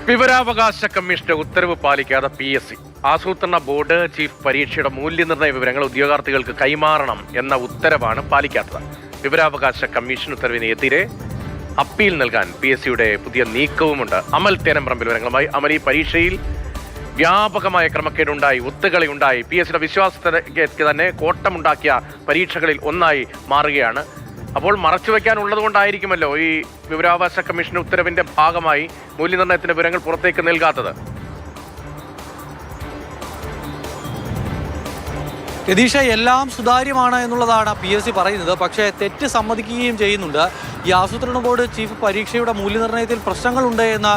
വിവരാവകാശ കമ്മീഷന്റെ ഉത്തരവ് പാലിക്കാതെ PSC ആസൂത്രണ ബോർഡ് ചീഫ് പരീക്ഷയുടെ മൂല്യനിർണ്ണയ വിവരങ്ങൾ ഉദ്യോഗാർത്ഥികൾക്ക് കൈമാറണം എന്ന ഉത്തരവാണ് പാലിക്കാത്തത്. വിവരാവകാശ കമ്മീഷൻ ഉത്തരവിനെതിരെ അപ്പീൽ നൽകാൻ PSCയുടെ പുതിയ നീക്കവുമുണ്ട്. അമൽ തേനമ്പ്രമ്പിൽ വിവരങ്ങളുമായി. അമൽ, ഈ പരീക്ഷയിൽ വ്യാപകമായ ക്രമക്കേടുണ്ടായി, ഒത്തുകളിയുണ്ടായി. PSCയുടെ വിശ്വാസത്തിലേക്ക് തന്നെ കോട്ടമുണ്ടാക്കിയ പരീക്ഷകളിൽ ഒന്നായി മാറുകയാണ്. അപ്പോൾ മറച്ചുവെക്കാനുള്ളത് കൊണ്ടായിരിക്കുമല്ലോ ഈ വിവരാവകാശ കമ്മീഷൻ ഉത്തരവിന്റെ ഭാഗമായി മൂല്യനിർണ്ണയത്തിന്റെ വിവരങ്ങൾ പുറത്തേക്ക് നൽകാത്തത്. രതീഷ, എല്ലാം സുതാര്യമാണ് എന്നുള്ളതാണ് PSC പറയുന്നത്. പക്ഷേ തെറ്റ് സമ്മതിക്കുകയും ചെയ്യുന്നുണ്ട്. ഈ ആസൂത്രണ ബോർഡ് ചീഫ് പരീക്ഷയുടെ മൂല്യനിർണ്ണയത്തിൽ പ്രശ്നങ്ങളുണ്ട് എന്ന്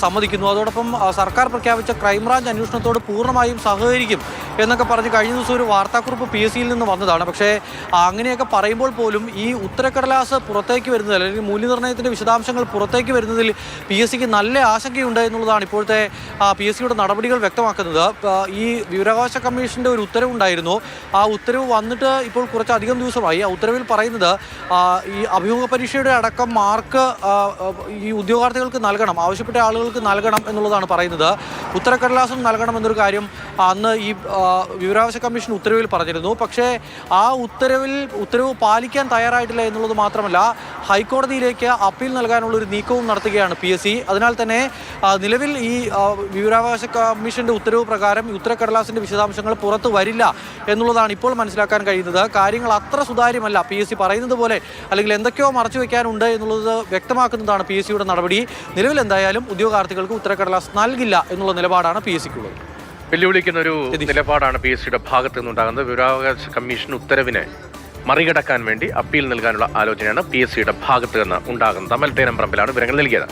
സമ്മതിക്കുന്നു. അതോടൊപ്പം സർക്കാർ പ്രഖ്യാപിച്ച ക്രൈംബ്രാഞ്ച് അന്വേഷണത്തോട് പൂർണ്ണമായും സഹകരിക്കും എന്നൊക്കെ പറഞ്ഞ് കഴിഞ്ഞ ദിവസം ഒരു വാർത്താക്കുറിപ്പ് PSCയിൽ നിന്ന് വന്നതാണ്. പക്ഷേ അങ്ങനെയൊക്കെ പറയുമ്പോൾ പോലും ഈ ഉത്തരക്കടലാസ് പുറത്തേക്ക് വരുന്നതിൽ, അല്ലെങ്കിൽ മൂല്യനിർണ്ണയത്തിൻ്റെ വിശദാംശങ്ങൾ പുറത്തേക്ക് വരുന്നതിൽ PSCക്ക് നല്ല ആശങ്കയുണ്ട് എന്നുള്ളതാണ് ഇപ്പോഴത്തെ PSCയുടെ നടപടികൾ വ്യക്തമാക്കുന്നത്. ഈ വിവരാവകാശ കമ്മീഷൻ്റെ ഒരു ഉത്തരവുണ്ടായിരുന്നു. ആ ഉത്തരവ് വന്നിട്ട് ഇപ്പോൾ കുറച്ചധികം ദിവസമായി. ആ ഉത്തരവിൽ പറയുന്നത് ഈ അഭിമുഖ പരീക്ഷയുടെ അടക്കം മാർക്ക് ഈ ഉദ്യോഗാർത്ഥികൾക്ക് നൽകണം, ആവശ്യപ്പെട്ട ആളുകൾക്ക് നൽകണം എന്നുള്ളതാണ് പറയുന്നത്. ഉത്തരക്കടലാസും നൽകണമെന്നൊരു കാര്യം അന്ന് ഈ വിവരാവകാശ കമ്മീഷൻ ഉത്തരവിൽ പറഞ്ഞിരുന്നു. പക്ഷേ ആ ഉത്തരവ് പാലിക്കാൻ തയ്യാറായിട്ടില്ല എന്നുള്ളത് മാത്രമല്ല, ഹൈക്കോടതിയിലേക്ക് അപ്പീൽ നൽകാനുള്ളൊരു നീക്കവും നടത്തുകയാണ് PSC. അതിനാൽ തന്നെ നിലവിൽ ഈ വിവരാവകാശ കമ്മീഷൻ്റെ ഉത്തരവ് പ്രകാരം ഈ ഉത്തരക്കടലാസിൻ്റെ വിശദാംശങ്ങൾ പുറത്തു വരില്ല എന്നുള്ളതാണ് ഇപ്പോൾ മനസ്സിലാക്കാൻ കഴിയുന്നത്. കാര്യങ്ങൾ അത്ര സുതാര്യമല്ല. PSC പറയുന്നത് പോലെ, അല്ലെങ്കിൽ എന്തൊക്കെയോ മറച്ചു വയ്ക്കാനുണ്ട് എന്നുള്ളത് വ്യക്തമാക്കുന്നതാണ് PSCയുടെ നടപടി. നിലവിൽ എന്തായാലും ഉദ്യോഗാർത്ഥികൾക്ക് ഉത്തരക്കടലാസ് നൽകില്ല എന്നുള്ള നിലപാടാണ് PSCക്കുള്ളത്. വെല്ലുവിളിക്കുന്ന ഒരു നിലപാടാണ് PSCയുടെ ഭാഗത്തു നിന്നുണ്ടാകുന്നത്. വിവരാവകാശ കമ്മീഷൻ ഉത്തരവിനെ മറികടക്കാൻ വേണ്ടി അപ്പീൽ നൽകാനുള്ള ആലോചനയാണ് PSCയുടെ ഭാഗത്ത് നിന്ന് ഉണ്ടാകുന്നത്. അമൽ തേനമ്പ്രമ്പിലാണ് വിവരങ്ങൾ നൽകിയത്.